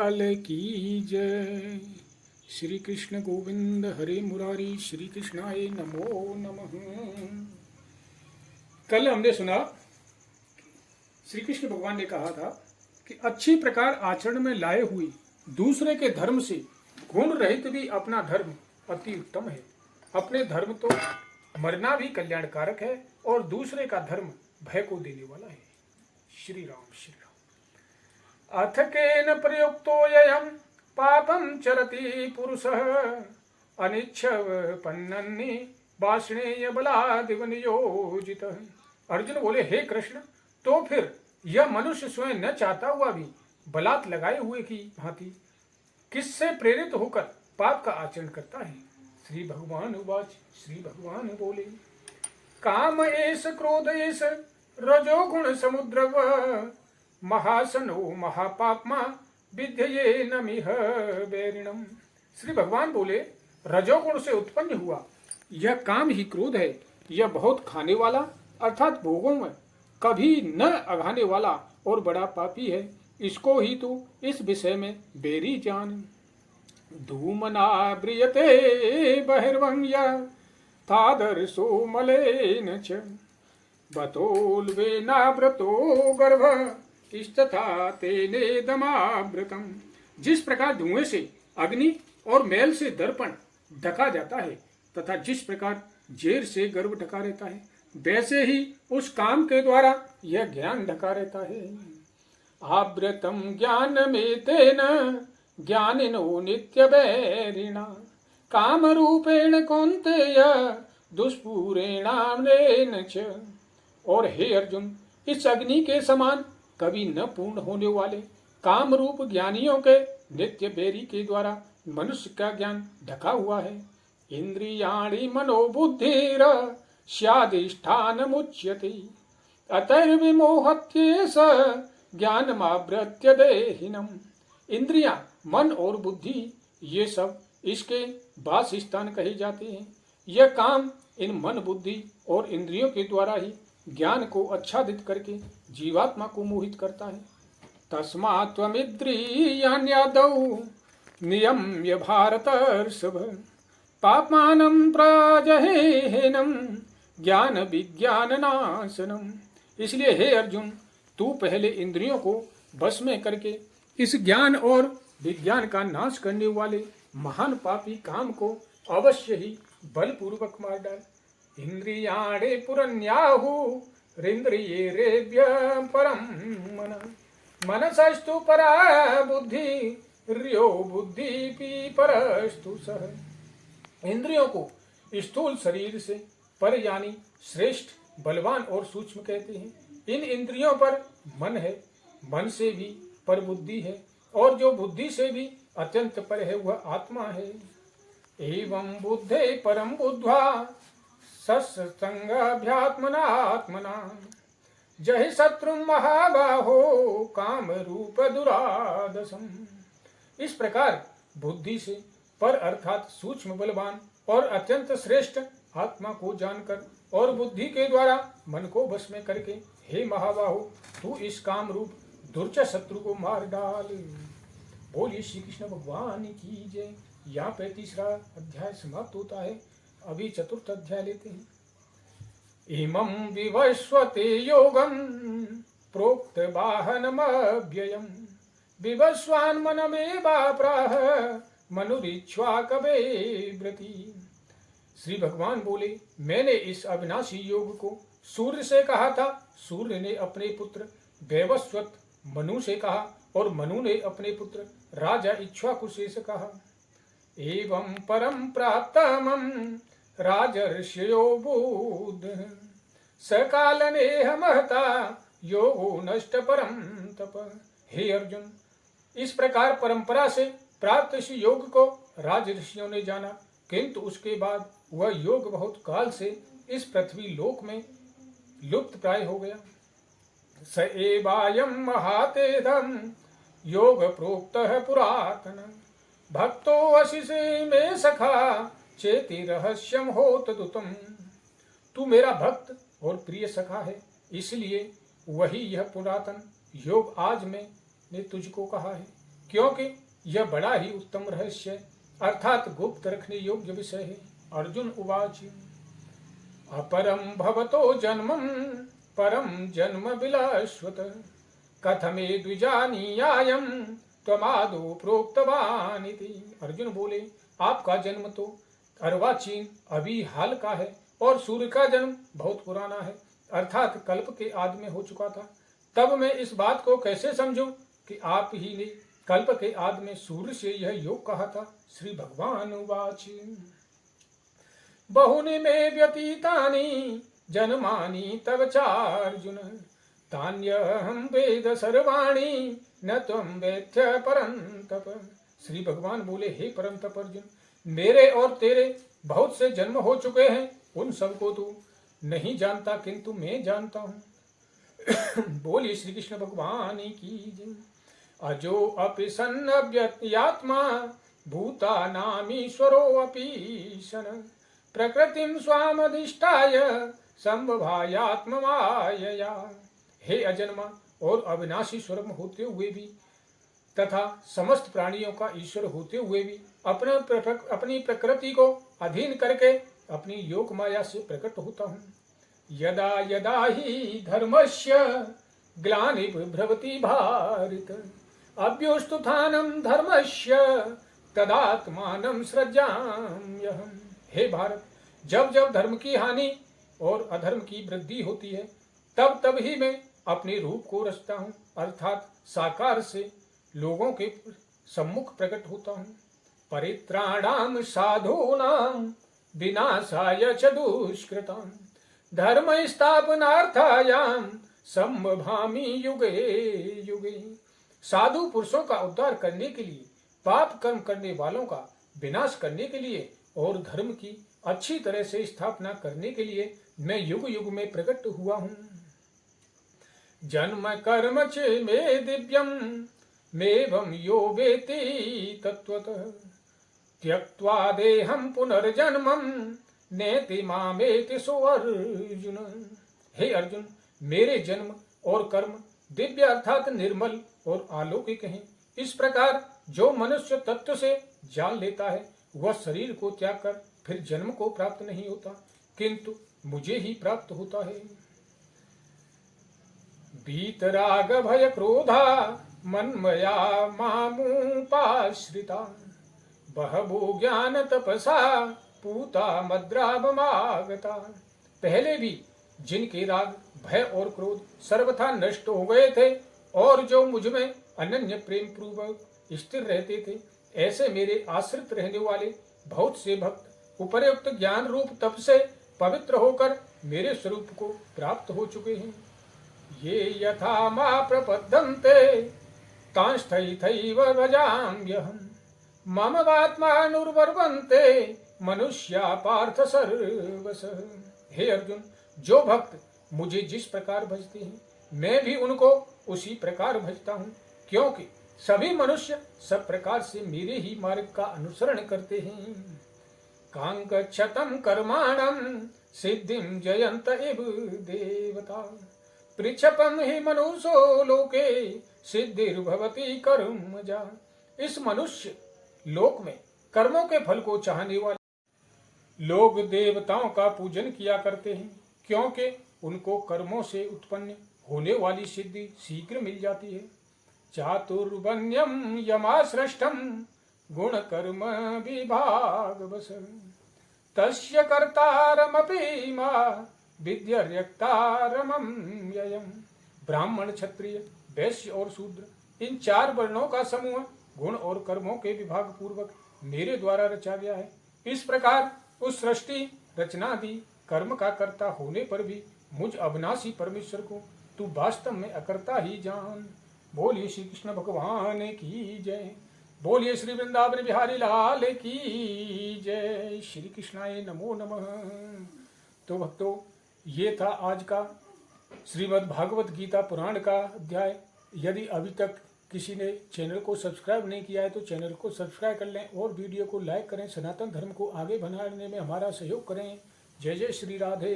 लाल की जय। श्री कृष्ण गोविंद हरे मुरारी, श्री कृष्णाय नमो नमः। कल हमने सुना श्री कृष्ण भगवान ने कहा था कि अच्छी प्रकार आचरण में लाए हुए दूसरे के धर्म से गुण रहित भी अपना धर्म अति उत्तम है। अपने धर्म तो मरना भी कल्याणकारक है और दूसरे का धर्म भय को देने वाला है। श्री राम श्री राम। अथ केन प्रयुक्तोऽयं पापं चरति पुरुषः अनिच्छवपन्नन्नि वाष्णेय बलादिव नियोजितः। अर्जुन बोले, हे कृष्ण, तो फिर यह मनुष्य स्वयं न चाहता हुआ भी बलात् लगाए हुए की भांति किससे प्रेरित होकर पाप का आचरण करता है। श्री भगवान उवाच। श्री भगवान बोले, काम एष क्रोध एष रजोगुण समुद्रव महासनो महापाप्मा विद्यये नमिह वैरिणम। श्री भगवान बोले, रजोगुण से उत्पन्न हुआ यह काम ही क्रोध है। यह बहुत खाने वाला अर्थात भोगों में कभी न अघाने वाला और बड़ा पापी है। इसको ही तू इस विषय में बेरी जान। धूमना ब्रियते बहिर्वंग्य तादर्शो मलेन च बतोल्वेनाव्रतो गर्भ इस्तथा तेनेदमावृतम। जिस प्रकार धुएं से अग्नि और मैल से दर्पण ढका जाता है तथा जिस प्रकार जेर से गर्भ ढका रहता है, वैसे ही उस काम के द्वारा यह ज्ञान ढका रहता है। आवृतम ज्ञान में तेन ज्ञानिनो नित्य वैरिणा काम रूपेण कौन्तेय दुष्पूरेणामनेन च। और हे अर्जुन, इस अग्नि के समान कभी न पूर्ण होने वाले काम रूप ज्ञानियों के नित्य बैरी के द्वारा मनुष्य का ज्ञान ढका हुआ है। इंद्रियाणि मनोबुद्धिर स्यादिष्ठानमुच्यते अतर्विमोहत्येष ज्ञानमावृत्य देहिनम्। इंद्रियां, मन और बुद्धि, ये सब इसके वासस्थान कहे जाते हैं। यह काम इन मन बुद्धि और इंद्रियों के द्वारा ही ज्ञान को आच्छादित करके जीवात्मा को मोहित करता है। तस्मात् त्वमिन्द्रियाण्यादौ नियम्य भारतर्षभ पाप्मानं प्राजहेनम ज्ञान विज्ञान नाशनम। इसलिए हे अर्जुन, तू पहले इंद्रियों को बस में करके इस ज्ञान और विज्ञान का नाश करने वाले महान पापी काम को अवश्य ही बलपूर्वक मार डाल। इंद्रियाणे पुरन्याहुरिन्द्रियेरेभ्य परम मन मनसस्तु परा बुद्धि रियो बुद्धि परस्तु सह। इंद्रियों को स्थूल शरीर से पर यानी श्रेष्ठ, बलवान और सूक्ष्म कहते हैं। इन इंद्रियों पर मन है, मन से भी पर बुद्धि है और जो बुद्धि से भी अत्यंत पर है वह आत्मा है। एवं बुद्धे परम बुद्ध्वा सत्संगाभ्यात्मनात्मना जहि शत्रु महाबाहो काम रूप दुरादसम। इस प्रकार बुद्धि से पर अर्थात सूक्ष्म, बलवान और अत्यंत श्रेष्ठ आत्मा को जानकर और बुद्धि के द्वारा मन को वश में करके, हे महाबाहो, तू इस काम रूप दुर्च शत्रु को मार डाल। बोलिए श्री कृष्ण भगवान की जय। यहाँ पे तीसरा अध्याय समाप्त होता है। अभी चतुर्थ अध्याय लेते हैं। इमं विवस्वते योगं प्रोक्त वाहनमव्ययम् विवस्वान् मनमेवाप्राह मनुरीक्ष्वा कवे व्रती। श्री भगवान बोले, मैंने इस अविनाशी योग को सूर्य से कहा था, सूर्य ने अपने पुत्र वैवस्वत मनु से कहा और मनु ने अपने पुत्र राजा इक्ष्वाकुशे से कहा। एवं परम प्राप्तमं राजर्षयो बुद्ध सकालनेह महता योगो नष्ट परम तप। हे अर्जुन, इस प्रकार परंपरा से प्राप्त इस योग को राजर्षियों ने जाना, किंतु उसके बाद वह योग बहुत काल से इस पृथ्वी लोक में लुप्त प्राय हो गया। स एवायं महातेदं योग प्रोक्तः पुरातन भक्तो अशिषे में सखा चेति रहस्यम होत दुतम। तू मेरा भक्त और प्रिय सखा है, इसलिए वही यह पुरातन योग आज मैंने तुझको कहा है। क्योंकि यह बड़ा ही उत्तम रहस्य है, अर्थात गुप्त रखने योग्य विषय है। अर्जुन उवाच अपरम भवतो जन्मं परम जन्म विलाश्वत कथमे द्विजानीयायम त्वमादो प्रोक्तवान इति। अर्जुन बोले, आपका जन्म तो अर्वाचीन अभी हाल का है और सूर्य का जन्म बहुत पुराना है, अर्थात कल्प के आदि में हो चुका था। तब मैं इस बात को कैसे समझूं कि आप ही ने कल्प के आदि में सूर्य से यह योग कहा था। श्री भगवान उवाच बहुनि मे व्यतीतानि जन्मानि तव चार्जुन तान्यहं वेद सर्वाणि न त्वं वेत्थ परन्तप। श्री भगवान बोले, हे परंतप अर्जुन, मेरे और तेरे बहुत से जन्म हो चुके हैं, उन सबको तू नहीं जानता, किंतु मैं जानता हूँ। बोलिए श्री कृष्ण भगवान की जय। अजो अपि सन् अव्यक्तात्मा भूतानामीश्वरो अपि सन प्रकृतिं स्वामधिष्ठाय संभवायात्ममायया। हे अजन्मा और अविनाशी स्वरूप होते हुए भी तथा समस्त प्राणियों का ईश्वर होते हुए भी अपनी प्रकृति को अधीन करके अपनी योग माया से प्रकट होता हूँ। यदा यदा ही धर्मस्य ग्लानिर्भवति भारत अभ्युत्थानं धर्मस्य तदात्मानं सृजाम्यहम्। हे भारत, जब जब धर्म की हानि और अधर्म की वृद्धि होती है, तब तब ही मैं अपने रूप को रचता हूँ, अर्थात साकार से लोगों के सम्मुख प्रकट होता हूँ। परित्राणाम साधूनाम विनाशाय च दुष्कृताम धर्म स्थापनार्थायाम संभवामि युगे युगे। साधु पुरुषों का उद्धार करने के लिए, पाप कर्म करने वालों का विनाश करने के लिए और धर्म की अच्छी तरह से स्थापना करने के लिए मैं युग युग में प्रकट हुआ हूँ। जन्म कर्म च मे दिव्यम मेवं यो वेति तत्वतः त्यक्त्वा देहं पुनर्जन्मं नेति मामेति सो अर्जुन। हे अर्जुन, मेरे जन्म और कर्म दिव्य अर्थात निर्मल और अलौकिक हैं। इस प्रकार जो मनुष्य तत्व से जान लेता है वह शरीर को त्याग कर फिर जन्म को प्राप्त नहीं होता, किंतु मुझे ही प्राप्त होता है। वीतराग भय क्रोधा मन्मया मामुपाश्रिता बहवो ज्ञान तपसा पूता मद्रावमागता। पहले भी जिनके राग भय और क्रोध सर्वथा नष्ट हो गए थे और जो मुझ में अनन्य प्रेम पूर्वक स्थिर रहते थे, ऐसे मेरे आश्रित रहने वाले बहुत से भक्त उपर्युक्त ज्ञान रूप तप से पवित्र होकर मेरे स्वरूप को प्राप्त हो चुके हैं। ये यथा मा प्रपद्यन्ते तांस्थैथैव भजाम्यहम् मम वात्मानुर्वर्वन्ते मनुष्या पार्थ सर्वशः। हे अर्जुन, जो भक्त मुझे जिस प्रकार भजते हैं मैं भी उनको उसी प्रकार भजता हूँ, क्योंकि सभी मनुष्य सब प्रकार से मेरे ही मार्ग का अनुसरण करते हैं। कांगच्छतं कर्माणं सिद्धिं जयन्त इव देवता पृच्छपं हि मनुष्यो लोके सिद्धिर्भवति कर्मजा। इस मनुष्य लोक में कर्मों के फल को चाहने वाले लोग देवताओं का पूजन किया करते हैं, क्योंकि उनको कर्मों से उत्पन्न होने वाली सिद्धि शीघ्र मिल जाती है। चातुर्वण्यम यमाश्रेष्ठम गुण कर्म विभागवश तस्य कर्तारमपि मा विद्यर्यक्तारमं ययम्। ब्राह्मण, क्षत्रिय, वैश्य और शूद्र, इन चार वर्णों का समूह गुण और कर्मों के विभाग पूर्वक मेरे द्वारा रचा गया है। इस प्रकार उस सृष्टि रचनादि कर्म का कर्ता होने पर भी मुझ अविनाशी परमेश्वर को तू वास्तव में अकर्ता ही जान। बोलिए श्री कृष्ण भगवान की जय। बोलिए श्री वृंदावन बिहारी लाल की जय। श्री कृष्णाय नमो नमः। तो भक्तों, ये था आज का श्रीमद् भागवत गीता पुराण का अध्याय। यदि अभी तक किसी ने चैनल को सब्सक्राइब नहीं किया है तो चैनल को सब्सक्राइब कर लें और वीडियो को लाइक करें। सनातन धर्म को आगे बढ़ाने में हमारा सहयोग करें। जय जय श्री राधे।